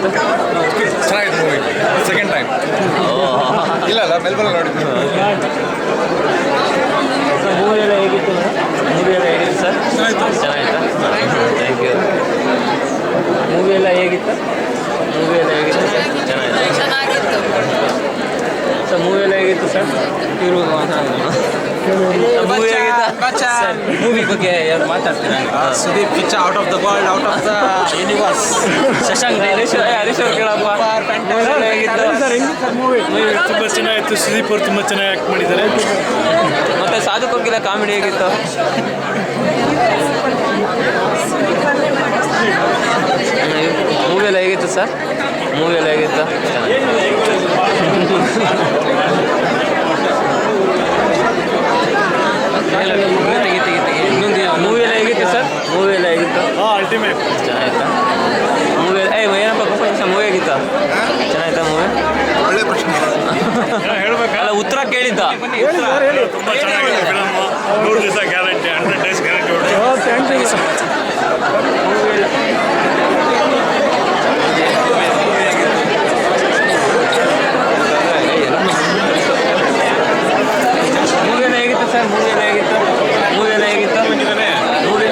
ಹೇಗಿತ್ತು? ಚೆನ್ನಾಗಿತ್ತು movie. Second time ಇಲ್ಲ ಮೆಲ್ಬಲ್ ನೋಡಿದ್ವಿ. ಮೂವಿ ಎಲ್ಲ ಹೇಗಿತ್ತು? ಮೂವಿ ಎಲ್ಲ ಹೇಗಿತ್ತು ಸರ್? ಚೆನ್ನಾಗಿತ್ತಾ? Thank you. ಮೂವಿ ಎಲ್ಲ ಹೇಗಿತ್ತು? ಮೂವಿ ಎಲ್ಲ ಹೇಗಿತ್ತು ಸರ್? ಚೆನ್ನಾಗಿತ್ತು. ಸರ್ ಮೂವಿ ಎಲ್ಲ ಹೇಗಿತ್ತು ಸರ್? ಇವರು ಮೂವಿ ಹೇಗಿತ್ತು ಸರ್? ಮೂವಿ ಬಗ್ಗೆ ಯಾರು ಮಾತಾಡ್ತೀರಾ? Sudeep Kichcha out of the world, out of the universe. Shashank Harish ಅವ್ರು ಕೇಳಪ್ಪ. ಮೂವಿ ತುಂಬ ಚೆನ್ನಾಗಿತ್ತು. ಸುದೀಪ್ ಅವರು ತುಂಬ ಚೆನ್ನಾಗಿ ಆ್ಯಕ್ಟ್ ಮಾಡಿದ್ದಾರೆ. ಮತ್ತೆ ಸಾಧು ಕೋಕಿಲ ಕಾಮಿಡಿ ಹೇಗಿತ್ತು? ಮೂವಿ ಎಲ್ಲ ಹೇಗಿತ್ತು ಸರ್? ಮೂವಿ ಎಲ್ಲ ಹೇಗಿತ್ತು? ಇನ್ನೊಂದು ಮೂವಿ ಎಲ್ಲ ಹೇಗಿತ್ತು ಸರ್? ಮೂವಿ ಎಲ್ಲ ಹೇಗಿತ್ತು? ಅಲ್ಟಿಮೇಟ್ ಚೆನ್ನಾಗಿತ್ತಾ ಮೂವಿ? ಏನಪ್ಪ ಸರ್ ಮೂವಿ ಹೇಗಿತ್ತು? ಚೆನ್ನಾಗಿತ್ತಾ ಮೂವಿ? ಒಳ್ಳೆ ಪ್ರಶ್ನೆ ಹೇಳ್ಬೇಕಲ್ಲ, ಉತ್ತರ ಕೇಳಿದ್ದ. ತುಂಬ ಚೆನ್ನಾಗಿದೆ ಫಿಲಮ್. 100 ದಿವಸ ಗ್ಯಾರಂಟಿ, 100 ಡೇಸ್ ಗ್ಯಾರಂಟಿ. ಮೂವಿ ಎಲ್ಲ ಹೇಗಿತ್ತು ಸರ್? ಮೂವಿ ಎಲ್ಲ ಹೇಗಿತ್ತು? ಮೂವಿ ಎಲ್ಲ ಹೇಗಿತ್ತು? ಮೂವಿ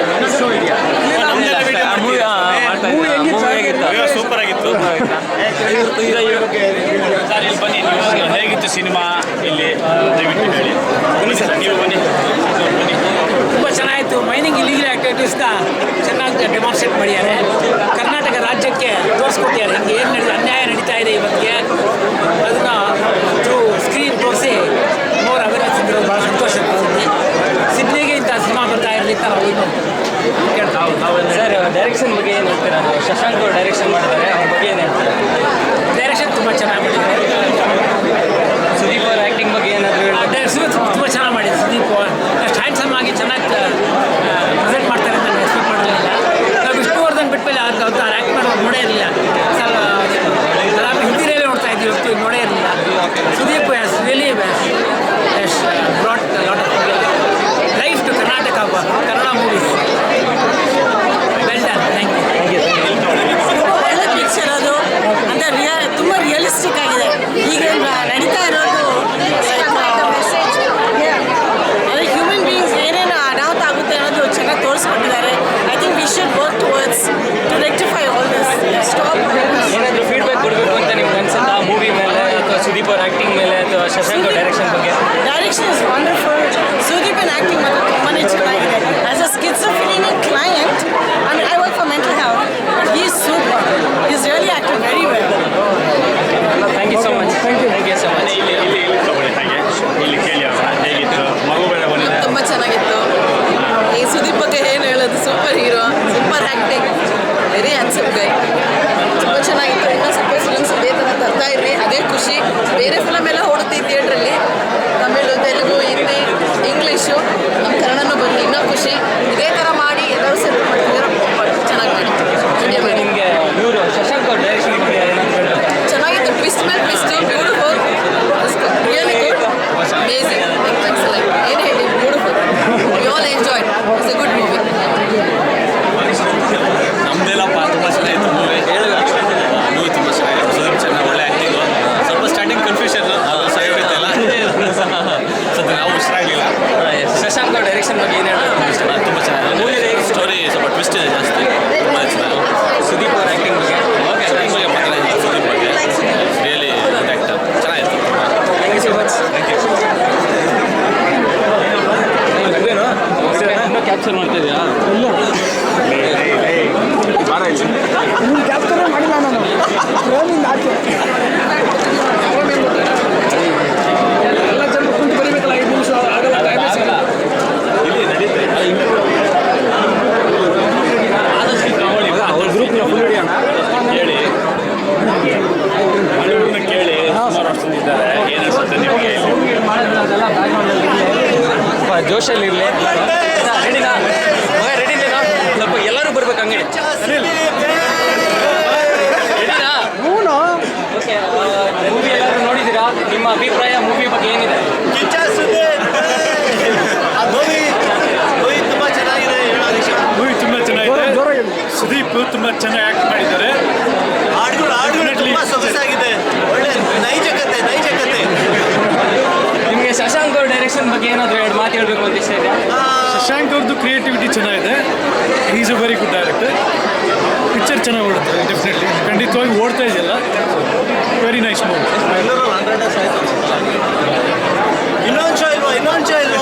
ಹೇಗಿತ್ತು? ಸೂಪರ್ ಆಗಿತ್ತು. ಬನ್ನಿ, ಹೇಗಿತ್ತು ಸಿನಿಮಾ ಇಲ್ಲಿ ದಯವಿಟ್ಟು ಹೇಳಿ. ನೀವು ಬನ್ನಿ. ತುಂಬ ಚೆನ್ನಾಗಿತ್ತು. ಮೈನಿಂಗ್ ಇಲ್ಲಿಗಲ್ ಆ್ಯಕ್ಟಿವಿಟೀಸ್ನ ಚೆನ್ನಾಗಿ ಡೆಮಾನ್ಸ್ಟ್ರೇಟ್ ಮಾಡಿದ್ದಾರೆ. ಕರ್ನಾಟಕ ರಾಜ್ಯಕ್ಕೆ ತೋರಿಸ್ಕೊಟ್ಟಿದ್ದಾರೆ ಹಿಂಗೆ ಏನು ಅನ್ಯಾಯ ನಡೀತಾ ಇದೆ ಇವತ್ತಿಗೆ. ಅದನ್ನು ಥ್ರೂ ಸ್ಕ್ರೀನ್ ತೋರಿಸಿ ಮೋರ್ ಅವೇರ್ನೆಸ್ ಇದ್ದರು. ಭಾಳ ಸಂತೋಷ ಆಗ್ತದೆ. ಸಿಡ್ನಿಗೆ ಇಂಥ ಸಿನಿಮಾ ಬರ್ತಾ ಇರಲಿ ಅಂತ ನಾವು ಇನ್ನು ಸರ್ ಡೈರೆಕ್ಷನ್ ಬಗ್ಗೆ ಏನು ಹೇಳ್ತೀರಾ? ಶಶಾಂಕ್ ಅವರು ಡೈರೆಕ್ಷನ್ ಮಾಡಿದ್ದಾರೆ, ಅವ್ರ ಬಗ್ಗೆ ಏನು ಹೇಳ್ತಾರೆ? ಡೈರೆಕ್ಷನ್ ತುಂಬ ಚೆನ್ನಾಗಿ ಮಾಡಿದ್ದಾರೆ. ಸುದೀಪ್ ಅವ್ರ ಆ್ಯಕ್ಟಿಂಗ್ ಬಗ್ಗೆ ಏನಾದರೂ ಹೇಳ್ತಾರೆ? ಡೈರೆಕ್ಷನ್ ತುಂಬ ಚೆನ್ನಾಗಿ ಮಾಡಿದ್ದಾರೆ. ಸುದೀಪ್ ಅಷ್ಟು ಹ್ಯಾಂಡ್ಸಮ್ ಆಗಿ ಚೆನ್ನಾಗಿ ಪ್ರೆಸೆಂಟ್ ಮಾಡ್ತಾರೆ ಅಂತ ನಾನು ಎಕ್ಸ್ಪೆಕ್ಟ್ ಮಾಡಲಿಲ್ಲ. ನಾವು ವಿಷ್ಣುವರ್ಧನ್ ಬಿಟ್ಟಮೇಲೆ ಅವ್ರು ಆ್ಯಕ್ಟ್ ಮಾಡೋದು ನೋಡೇ ಇರಲಿಲ್ಲ. ನಾವು ಹಿಂದಿನಲ್ಲೇ ನೋಡ್ತಾ ಇದ್ದೀವಿ, ಹೊತ್ತು ನೋಡೇ ಇರಲಿಲ್ಲ. Sudeep has really brought lot of life to Karnataka Kannada movies. Well done, thank you. ಒಳ್ಳೆ ಪಿಕ್ಚರ್ ಅದು. ಅಂದರೆ ತುಂಬ ರಿಯಲಿಸ್ಟಿಕ್ ಆಗಿದೆ. ಈಗ ನಡೀತಾ ಇರೋದು ಅಂದರೆ ಹ್ಯೂಮನ್ ಬೀಯಿಂಗ್ಸ್ ಏನೇನು ಅನಾಹುತ ಆಗುತ್ತೆ ಅನ್ನೋದು ಚೆನ್ನಾಗಿ ತೋರಿಸ್ಕೊಟ್ಟಿದ್ದಾರೆ. I think we should work towards to rectify all this. Stop. ಏನಾದರೂ ಫೀಡ್ಬ್ಯಾಕ್ ಕೊಡಬೇಕು ಅಂತ ನಿಮ್ಗೆ ಅನ್ಸುತ್ತಾ ಮೂವಿ ಮೇಲೆ, ಅಥವಾ ಸುದೀಪ್ ಅವ್ರ ಆ್ಯಕ್ಟಿಂಗ್ ಮೇಲೆ, ಅಥವಾ ಶಶಾಂಕ್ ಅವ್ರ ಡೈರೆಕ್ಷನ್ ಬಗ್ಗೆ? Direction is wonderful. ಸುದೀಪನ್ ಆ್ಯಕ್ಟಿಂಗ್ ಮಾತ್ರ ತುಂಬಾ ಚೆನ್ನಾಗಿದೆ. As a schizophrenic client, I mean, I work for mental health, but he's super. He's really acted very well. Thank you so much. Thank you so much. ಇಲ್ಲಿ ತಗೊಳ್ಳಿ. ಹಾಗೆ ಇಲ್ಲಿ ಕೇಳಿ ಅವ್ರ ಹೇಗಿತ್ತು? ಮಗು ಬೇರೆ ಬಂದಿದೆ. ತುಂಬ ಚೆನ್ನಾಗಿತ್ತು. ಈ ಸುದೀಪ್ ಬಗ್ಗೆ ಏನು ಹೇಳೋದು? Super hero, super acting, very handsome guy. ತುಂಬ ಚೆನ್ನಾಗಿತ್ತು. ಇನ್ನೂ ಸ್ವಲ್ಪ ಫಿಲ್ಮ್ಸ್ ಇದೇ ಥರ ತರ್ತಾ ಇರ್ರಿ, ಅದೇ ಖುಷಿ. ಬೇರೆ ಫಿಲಮ್ ಎಲ್ಲ ಓಡುತ್ತೆ ಥಿಯೇಟ್ರಲ್ಲಿ, ತಮಿಳು, ತೆಲುಗು, ಹಿಂದಿ, ಇಂಗ್ಲೀಷು, ನಮ್ಮ ಕನ್ನಡನೂ ಬರಲಿ, ಇನ್ನೂ ಖುಷಿ. ಇದೇ ಥರ ಮಾಡಿ ಎಲ್ಲರೂ ಸೇರಿ ಮಾಡ್ತಿದ್ದಾರೆ. ಚೆನ್ನಾಗಿ ಮಾಡಿ. ನಿಮಗೆ ಇವರು ಶಶಾಂಕ್ ಅವ್ರ ಡೈರೆಕ್ಷನ್ ಬಗ್ಗೆ ಏನಾದರೂ ಹೇಳ್ಬೇಕಾ? ಚೆನ್ನಾಗಿತ್ತು. ಟ್ವಿಸ್ಟ್ ಮೇಲೆ twist, beautiful, really good, amazing, excellent. ಏನು ಹೇಳಿ, beautiful. We all enjoyed. It's a good movie. ನಮ್ದೆಲ್ಲಪ್ಪ ತುಂಬ ಚೆನ್ನಾಗಿತ್ತು ಮೂವಿ. ಮೂವಿ ತುಂಬ ಚೆನ್ನಾಗಿತ್ತು. ಸುದೀಪ್ ಚೆನ್ನಾಗಿ ಒಳ್ಳೆ ಆ್ಯಕ್ಟಿಂಗು. ಸ್ವಲ್ಪ ಸ್ಟಾರ್ಟಿಂಗ್ ಕನ್ಫ್ಯೂಷನ್, ಅದು ಸರಿ ಹೋಗ್ತಿಲ್ಲ. ಸ್ವಲ್ಪ ನಾವು ಹುಷಾರಾಗಲಿಲ್ಲ. ಶಶಾಂಕ್ ಅವ್ರ ಡೈರೆಕ್ಷನ್ ಬಗ್ಗೆ ಏನು ಹೇಳ್ತಾರೆ? ತುಂಬ ಚೆನ್ನಾಗಿದೆ. ಮೂವಿ ಸ್ಟೋರಿ ಸ್ವಲ್ಪ ಟ್ವಿಸ್ಟ್ ಇದೆ ಜಾಸ್ತಿ. ತುಂಬ ಚೆನ್ನಾಗಿ. ಸುದೀಪ್ ಅವ್ರ ಆ್ಯಕ್ಟಿಂಗ್ ಬಗ್ಗೆ? ಆ್ಯಕ್ಟಿಂಗ್ ಬಗ್ಗೆ ಮಾತಾಡಿದ್ದೀನಿ. ಸುದೀಪ್ ಬಗ್ಗೆ ರಿಯಲಿ ಗುಡ್ ಆ್ಯಕ್ಟರ್. ಚೆನ್ನಾಗಿತ್ತು. Thank you so much. Thank you. ಇನ್ನೂ ಕ್ಯಾಪ್ಚರ್ ಮಾಡ್ತಾ ಇದೆಯಾ? ಕ್ಯಾಪ್ಚರೇ ಮಾಡಿಲ್ಲ ನಾನು. ಫ್ರೇಮಿಂದ ಆಚೆ ಎಲ್ಲ ಜನರು ಕುಂತು ಬರೀಬೇಕಲ್ಲ. 5 ನಿಮಿಷ ಆಗಲ್ಲ. ಇಲ್ಲಿ ನಡೀತಾರೆ. ಅವ್ರ ಗ್ರೂಪ್ನ ಫುಲ್ ಹಿಡಿಯೋಣ. ಕೇಳಿ ಅಲ್ಲಿವ್ರನ್ನ ಕೇಳಿ. ಸುಮಾರು ವರ್ಷದಿದ್ದಾರೆ. ಏನು ಅನ್ಸುತ್ತೆ ನಿಮಗೆ? ಜೋಶಲ್ಲಿ ಇರಲಿ. ರೆಡಿನಾ ಮಗ? ರೆಡಿನೇನಾ? ಸ್ವಲ್ಪ ಎಲ್ಲರೂ ಬರ್ಬೇಕು ಅಂಗಡಿ. ರೆಡಿನಾ? ಓಕೆ. ಮೂವಿ ಎಲ್ಲರೂ ನೋಡಿದ್ದೀರಾ? ನಿಮ್ಮ ಅಭಿಪ್ರಾಯ ಮೂವಿ ಬಗ್ಗೆ ಏನಿದೆ? ಮೂವಿ ತುಂಬ ಚೆನ್ನಾಗಿದೆ. ಸುದೀಪ್ ತುಂಬ ಚೆನ್ನಾಗಿ ಆ್ಯಕ್ಟ್ ಮಾಡಿದ್ದಾರೆ. A very good director. Picture ಚೆನ್ನಾಗಿ ಓಡುತ್ತೆ ಡೆಫಿನೆಟ್ಲಿ, ಖಂಡಿತವಾಗಿ ಓಡ್ತಾ ಇದೆಯಲ್ಲ. Very nice movie. ಇನ್ನೊಂದು ಶೋ ಇಲ್ವಾ?